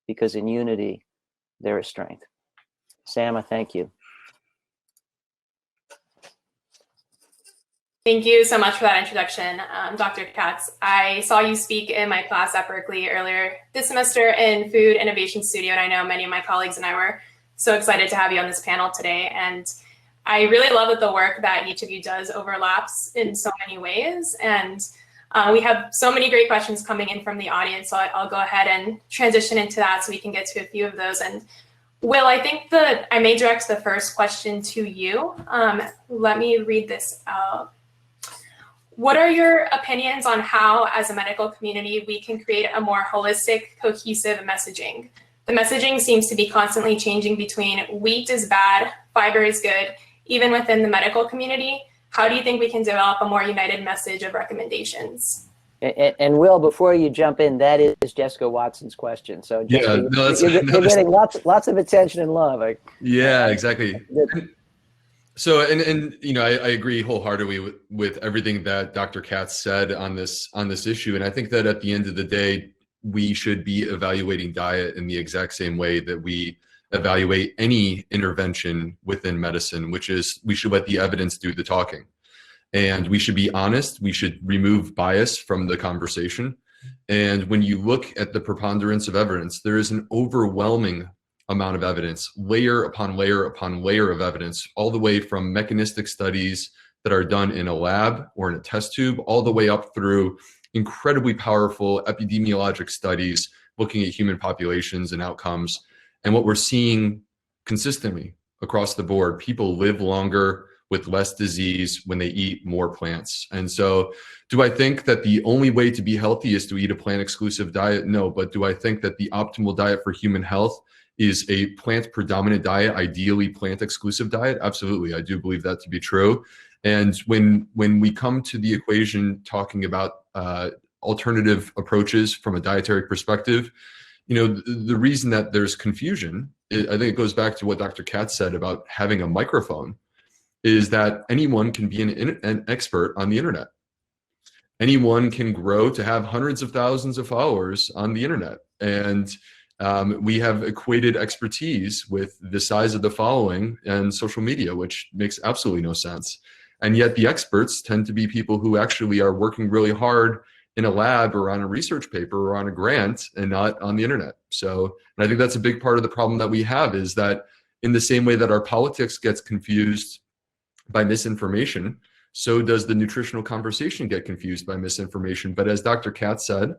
because in unity, there is strength. Sam, I thank you. Thank you so much for that introduction, Dr. Katz. I saw you speak in my class at Berkeley earlier this semester in Food Innovation Studio, and I know many of my colleagues and I were so excited to have you on this panel today. And I really love that the work that each of you does overlaps in so many ways. And we have so many great questions coming in from the audience, so I'll go ahead and transition into that so we can get to a few of those. And Will, I think that I may direct the first question to you. Let me read this out. What are your opinions on how, as a medical community, we can create a more holistic, cohesive messaging? The messaging seems to be constantly changing between wheat is bad, fiber is good, even within the medical community. How do you think we can develop a more united message of recommendations? And Will, before you jump in, that is Jessica Watson's question. So Jessica, Yeah, no, that's, you're getting lots of attention and love. yeah, exactly. So, and you know, I agree wholeheartedly with everything that Dr. Katz said on this issue. And I think that at the end of the day, we should be evaluating diet in the exact same way that we evaluate any intervention within medicine, which is we should let the evidence do the talking. And we should be honest. We should remove bias from the conversation. And when you look at the preponderance of evidence, there is an overwhelming amount of evidence, layer upon layer upon layer of evidence, all the way from mechanistic studies that are done in a lab or in a test tube, all the way up through incredibly powerful epidemiologic studies looking at human populations and outcomes. And what we're seeing consistently across the board, people live longer with less disease when they eat more plants. And so do I think that the only way to be healthy is to eat a plant-exclusive diet? No, but do I think that the optimal diet for human health is a plant-predominant diet, ideally plant-exclusive diet? Absolutely, I do believe that to be true. And when we come to the equation talking about alternative approaches from a dietary perspective, you know, the reason that there's confusion, I think it goes back to what Dr. Katz said about having a microphone, is that anyone can be an expert on the internet. Anyone can grow to have hundreds of thousands of followers on the internet. And we have equated expertise with the size of the following and social media, which makes absolutely no sense. And yet the experts tend to be people who actually are working really hard in a lab or on a research paper or on a grant and not on the internet. So, and I think that's a big part of the problem that we have, is that in the same way that our politics gets confused by misinformation, so does the nutritional conversation get confused by misinformation. But as Dr. Katz said,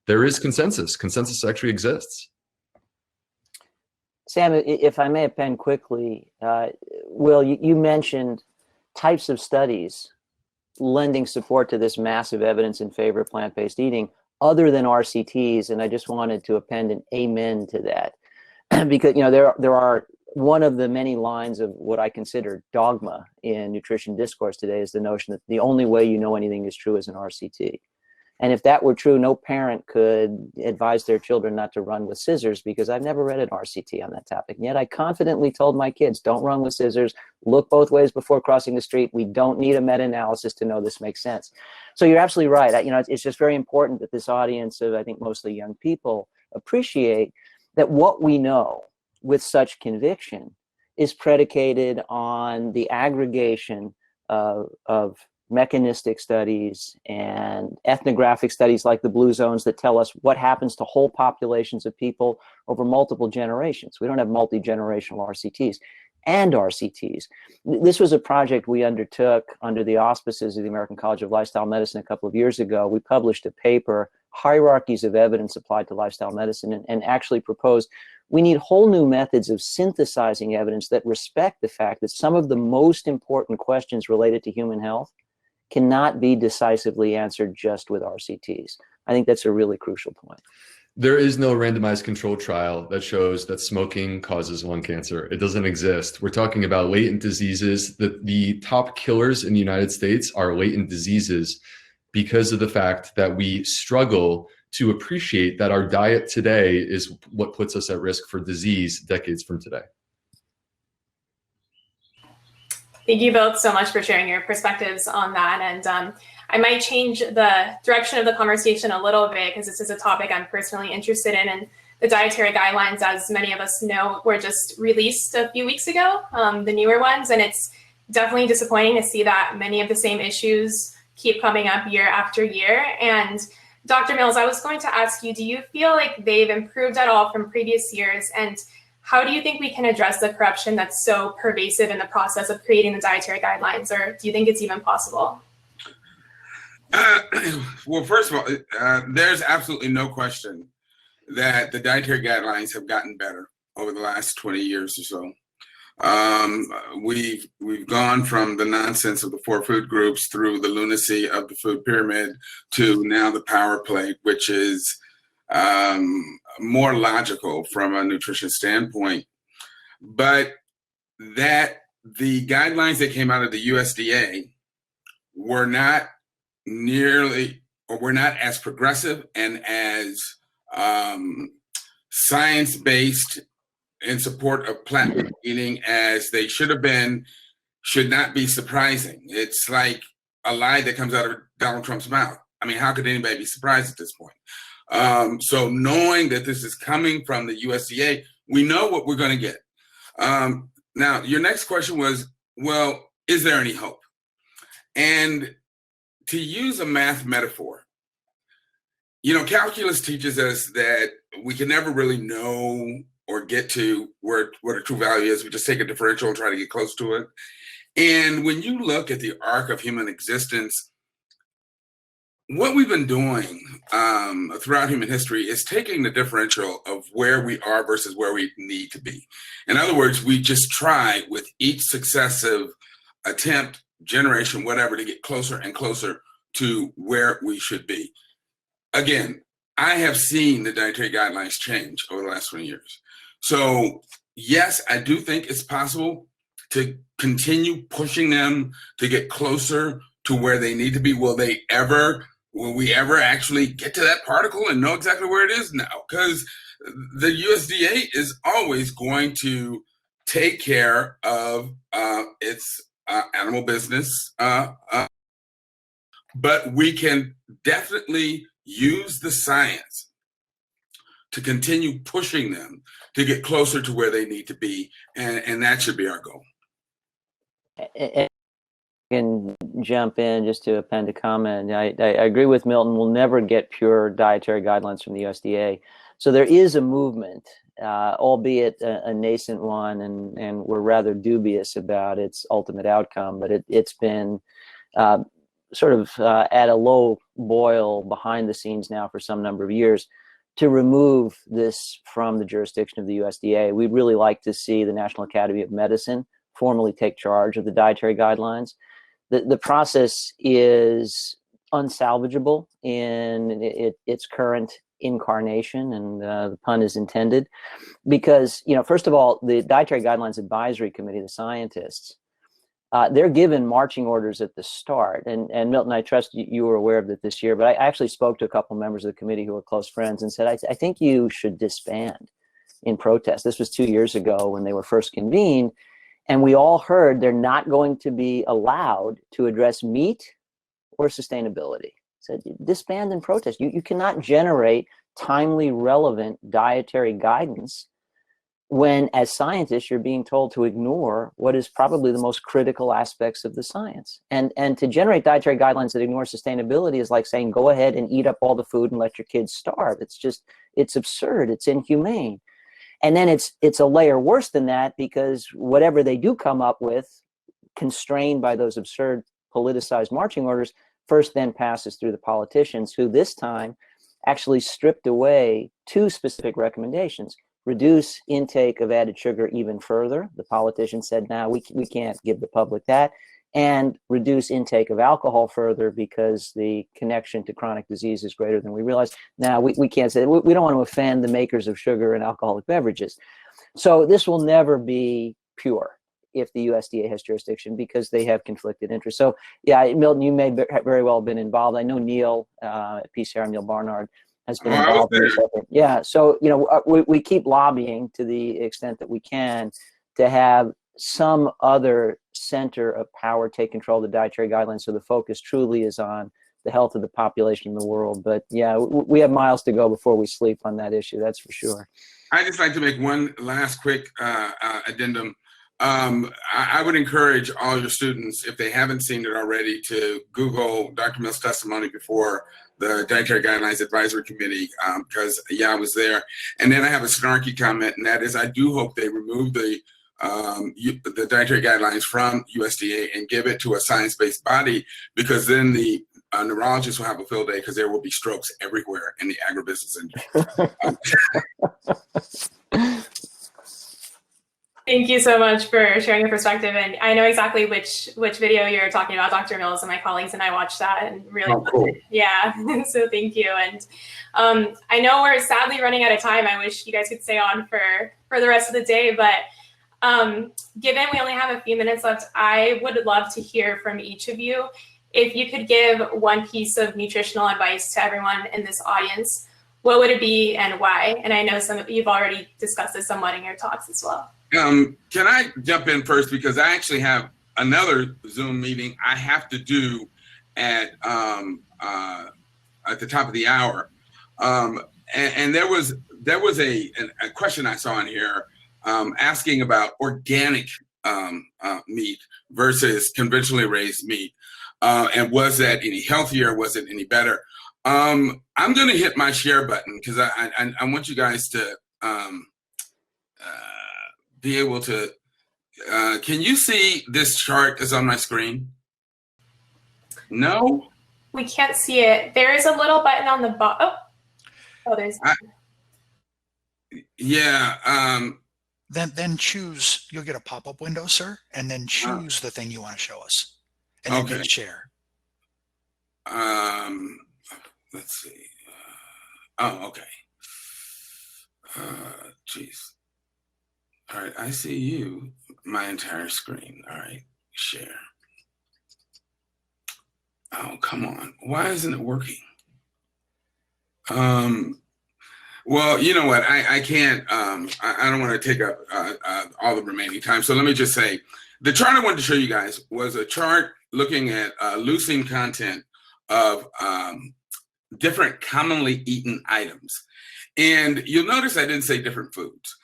there is consensus. Consensus actually exists. Sam, if I may append quickly, Will, you mentioned types of studies lending support to this massive evidence in favor of plant-based eating other than RCTs, and I just wanted to append an amen to that. Because, you know, there are one of the many lines of what I consider dogma in nutrition discourse today is the notion that the only way you know anything is true is an RCT. And if that were true, no parent could advise their children not to run with scissors, because I've never read an RCT on that topic. And yet I confidently told my kids, don't run with scissors, look both ways before crossing the street. We don't need a meta-analysis to know this makes sense. So you're absolutely right. You know, it's just very important that this audience of, I think, mostly young people appreciate that what we know with such conviction is predicated on the aggregation of mechanistic studies and ethnographic studies like the blue zones that tell us what happens to whole populations of people over multiple generations. We don't have multi-generational RCTs and RCTs. This was a project we undertook under the auspices of the American College of Lifestyle Medicine a couple of years ago. We published a paper, Hierarchies of Evidence Applied to Lifestyle Medicine, and actually proposed we need whole new methods of synthesizing evidence that respect the fact that some of the most important questions related to human health cannot be decisively answered just with RCTs. I think that's a really crucial point. There is no randomized control trial that shows that smoking causes lung cancer. It doesn't exist. We're talking about latent diseases. The top killers in the United States are latent diseases because of the fact that we struggle to appreciate that our diet today is what puts us at risk for disease decades from today. Thank you both so much for sharing your perspectives on that. And I might change the direction of the conversation a little bit, because this is a topic I'm personally interested in. And the dietary guidelines, as many of us know, were just released a few weeks ago, the newer ones. And it's definitely disappointing to see that many of the same issues keep coming up year after year. And Dr. Mills, I was going to ask you, do you feel like they've improved at all from previous years? And how do you think we can address the corruption that's so pervasive in the process of creating the dietary guidelines, or do you think it's even possible? Well, first of all, there's absolutely no question that the dietary guidelines have gotten better over the last 20 years or so. We've gone from the nonsense of the 4 food groups through the lunacy of the food pyramid to now the power plate, which is more logical from a nutrition standpoint. But that the guidelines that came out of the USDA were not nearly or we're not as progressive and as science-based in support of plant-based eating as they should have been, should not be surprising. It's like a lie that comes out of Donald Trump's mouth. I mean, how could anybody be surprised at this point? So knowing that this is coming from the USDA, we know what we're going to get. Now, your next question was, well, is there any hope? And to use a math metaphor, you know, calculus teaches us that we can never really know or get to what a true value is. We just take a differential and try to get close to it. And when you look at the arc of human existence, what we've been doing throughout human history is taking the differential of where we are versus where we need to be. In other words, we just try with each successive attempt, generation, whatever, to get closer and closer to where we should be. Again, I have seen the dietary guidelines change over the last 20 years. So yes, I do think it's possible to continue pushing them to get closer to where they need to be. Will we ever actually get to that particle and know exactly where it is? No, because the USDA is always going to take care of its animal business, but we can definitely use the science to continue pushing them to get closer to where they need to be, and that should be our goal. I can jump in just to append a comment. I agree with Milton. We'll never get pure dietary guidelines from the USDA. So there is a movement, albeit a nascent one, and we're rather dubious about its ultimate outcome, but it's been sort of at a low boil behind the scenes now for some number of years to remove this from the jurisdiction of the USDA. We'd really like to see the National Academy of Medicine formally take charge of the dietary guidelines. The process is unsalvageable in its current incarnation, and the pun is intended, because, you know, first of all, the Dietary Guidelines Advisory Committee, the scientists, they're given marching orders at the start. And Milton, I trust you were aware of it this year, but I actually spoke to a couple members of the committee who were close friends and said, I think you should disband in protest. This was 2 years ago when they were first convened. And we all heard they're not going to be allowed to address meat or sustainability. So disband and protest. You cannot generate timely, relevant dietary guidance when, as scientists, you're being told to ignore what is probably the most critical aspects of the science. And to generate dietary guidelines that ignore sustainability is like saying, go ahead and eat up all the food and let your kids starve. It's absurd. It's inhumane. And then it's a layer worse than that, because whatever they do come up with, constrained by those absurd politicized marching orders, first then passes through the politicians, who this time actually stripped away 2 specific recommendations. Reduce intake of added sugar even further. The politicians said, no, we can't give the public that. And reduce intake of alcohol further, because the connection to chronic disease is greater than we realize. Now, we can't say, we don't want to offend the makers of sugar and alcoholic beverages. So this will never be pure if the USDA has jurisdiction, because they have conflicted interests. So yeah, Milton, you may very well have been involved. I know Neil at PCR, Neil Barnard, has been involved in this. Yeah, so, you know, we keep lobbying to the extent that we can to have some other center of power take control of the dietary guidelines, so the focus truly is on the health of the population in the world. But yeah, we have miles to go before we sleep on that issue, that's for sure. I'd just like to make one last quick addendum. I would encourage all your students, if they haven't seen it already, to Google Dr. Mills' testimony before the Dietary Guidelines Advisory Committee, because I was there. And then I have a snarky comment, and that is, I do hope they remove the dietary guidelines from USDA and give it to a science-based body, because then the neurologists will have a field day, because there will be strokes everywhere in the agribusiness industry. Thank you so much for sharing your perspective. And I know exactly which video you're talking about, Dr. Mills, and my colleagues and I watched that and really, cool. Yeah, so thank you. And I know we're sadly running out of time. I wish you guys could stay on for the rest of the day, but given we only have a few minutes left, I would love to hear from each of you if you could give one piece of nutritional advice to everyone in this audience, what would it be and why? And I know some of you've already discussed this somewhat in your talks as well. Can I jump in first, because I actually have another Zoom meeting I have to do at the top of the hour, and there was a question I saw in here asking about organic meat versus conventionally raised meat, and was that any healthier? Was it any better? I'm going to hit my share button because I want you guys to be able to. Can you see this chart that's on my screen? No? We can't see it. There is a little button on the bottom. Oh, there's. Yeah. Then choose. You'll get a pop-up window, sir, and then choose the thing you want to show us, and then hit share. Let's see. Oh, okay. Geez. All right, I see you. My entire screen. All right, share. Oh, come on. Why isn't it working? Well, you know what? I can't. I don't want to take up all the remaining time. So let me just say, the chart I wanted to show you guys was a chart looking at leucine content of different commonly eaten items. And you'll notice I didn't say different foods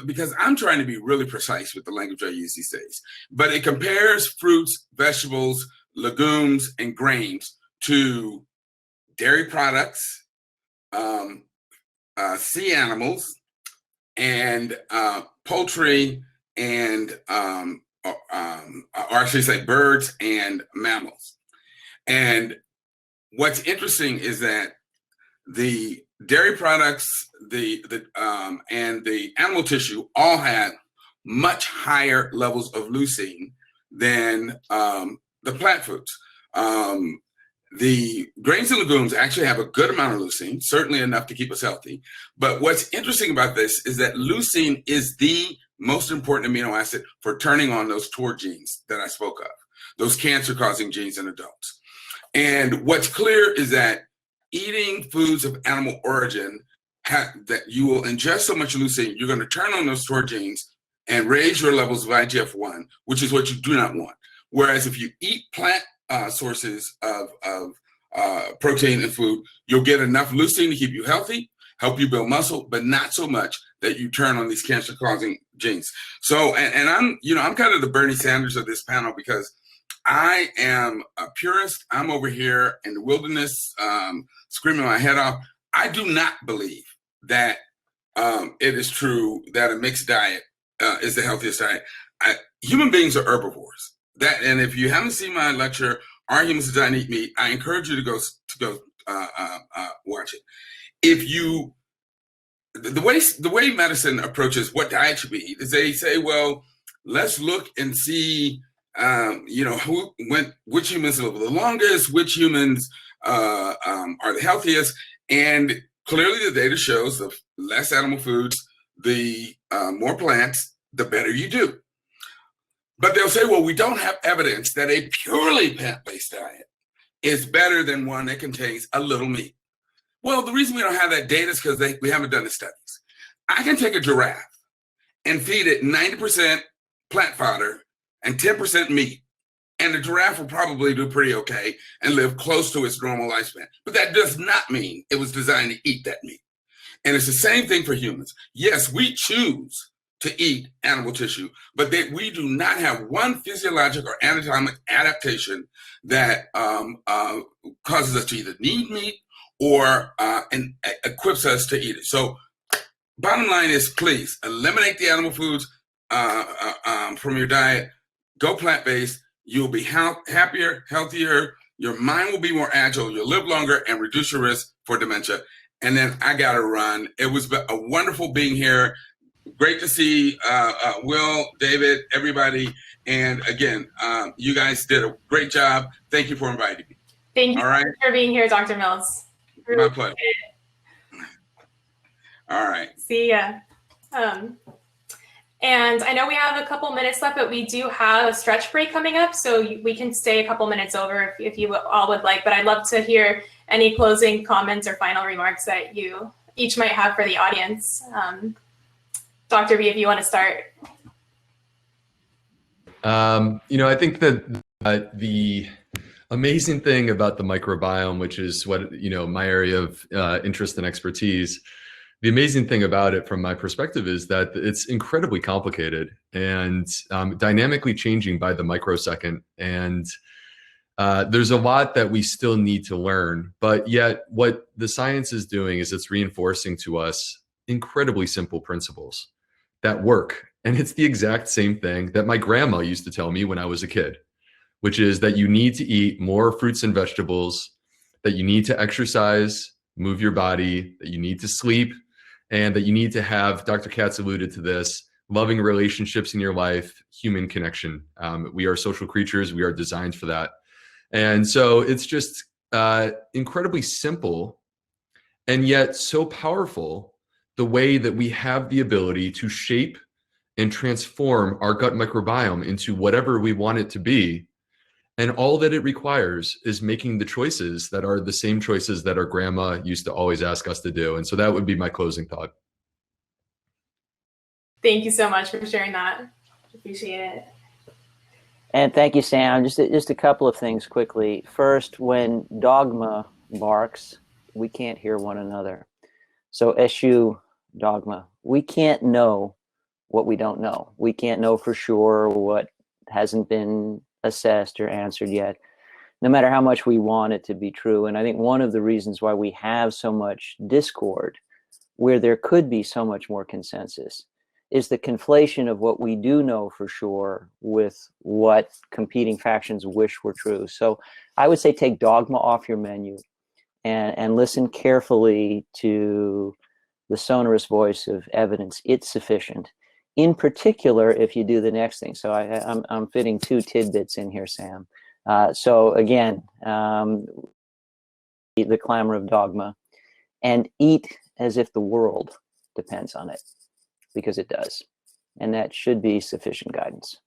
because I'm trying to be really precise with the language I use these days. But it compares fruits, vegetables, legumes, and grains to dairy products, sea animals, and poultry, and or I should say birds and mammals. And what's interesting is that the dairy products, and the animal tissue all had much higher levels of leucine than the plant foods. The grains and legumes actually have a good amount of leucine, certainly enough to keep us healthy. But what's interesting about this is that leucine is the most important amino acid for turning on those TOR genes that I spoke of, those cancer-causing genes in adults. And what's clear is that eating foods of animal origin, that you will ingest so much leucine, you're going to turn on those TOR genes and raise your levels of IGF-1, which is what you do not want. Whereas if you eat plant sources of protein and food, you'll get enough leucine to keep you healthy, help you build muscle, but not so much that you turn on these cancer-causing genes. So, and I'm kind of the Bernie Sanders of this panel because I am a purist. I'm over here in the wilderness, screaming my head off. I do not believe that it is true that a mixed diet is the healthiest diet. Human beings are herbivores. And if you haven't seen my lecture, Are Humans Designed to Eat Meat? I encourage you to go watch it. If you, the way medicine approaches what diet should be eat is they say, well, let's look and see, which humans live the longest, which humans are the healthiest, and clearly the data shows the less animal foods, the more plants, the better you do. But they'll say, well, we don't have evidence that a purely plant-based diet is better than one that contains a little meat. Well, the reason we don't have that data is because we haven't done the studies. I can take a giraffe and feed it 90% plant fodder and 10% meat, and the giraffe will probably do pretty okay and live close to its normal lifespan. But that does not mean it was designed to eat that meat. And it's the same thing for humans. Yes, we choose to eat animal tissue, but we do not have one physiologic or anatomic adaptation that causes us to either need meat or and equips us to eat it. So bottom line is, please eliminate the animal foods from your diet. Go plant-based. You'll be happier, healthier. Your mind will be more agile. You'll live longer and reduce your risk for dementia. And then I got to run. It was a wonderful being here. Great to see Will, David, everybody. And again, you guys did a great job. Thank you for inviting me. Thank you for being here, Dr. Mills. My pleasure. All right. See ya. And I know we have a couple minutes left, but we do have a stretch break coming up, so we can stay a couple minutes over if you all would like. But I'd love to hear any closing comments or final remarks that you each might have for the audience. Dr. B, if you want to start. I think that the amazing thing about the microbiome, which is what, my area of interest and expertise, the amazing thing about it from my perspective is that it's incredibly complicated and dynamically changing by the microsecond. And there's a lot that we still need to learn, but yet what the science is doing is it's reinforcing to us incredibly simple principles that work. And it's the exact same thing that my grandma used to tell me when I was a kid, which is that you need to eat more fruits and vegetables, that you need to exercise, move your body, that you need to sleep, and that you need to have, Dr. Katz alluded to this, loving relationships in your life, human connection. We are social creatures. We are designed for that. And so it's just incredibly simple and yet so powerful, the way that we have the ability to shape and transform our gut microbiome into whatever we want it to be. And all that it requires is making the choices that are the same choices that our grandma used to always ask us to do. And so that would be my closing thought. Thank you so much for sharing that. Appreciate it. And thank you, Sam. Just a couple of things quickly. First, when dogma barks, we can't hear one another. So eschew dogma. We can't know what we don't know. We can't know for sure what hasn't been assessed or answered yet, no matter how much we want it to be true. And I think one of the reasons why we have so much discord, where there could be so much more consensus, is the conflation of what we do know for sure with what competing factions wish were true. So I would say take dogma off your menu and listen carefully to the sonorous voice of evidence. It's sufficient. In particular, if you do the next thing. So I'm fitting two tidbits in here, Sam. So again, the clamor of dogma, and eat as if the world depends on it, because it does. And that should be sufficient guidance.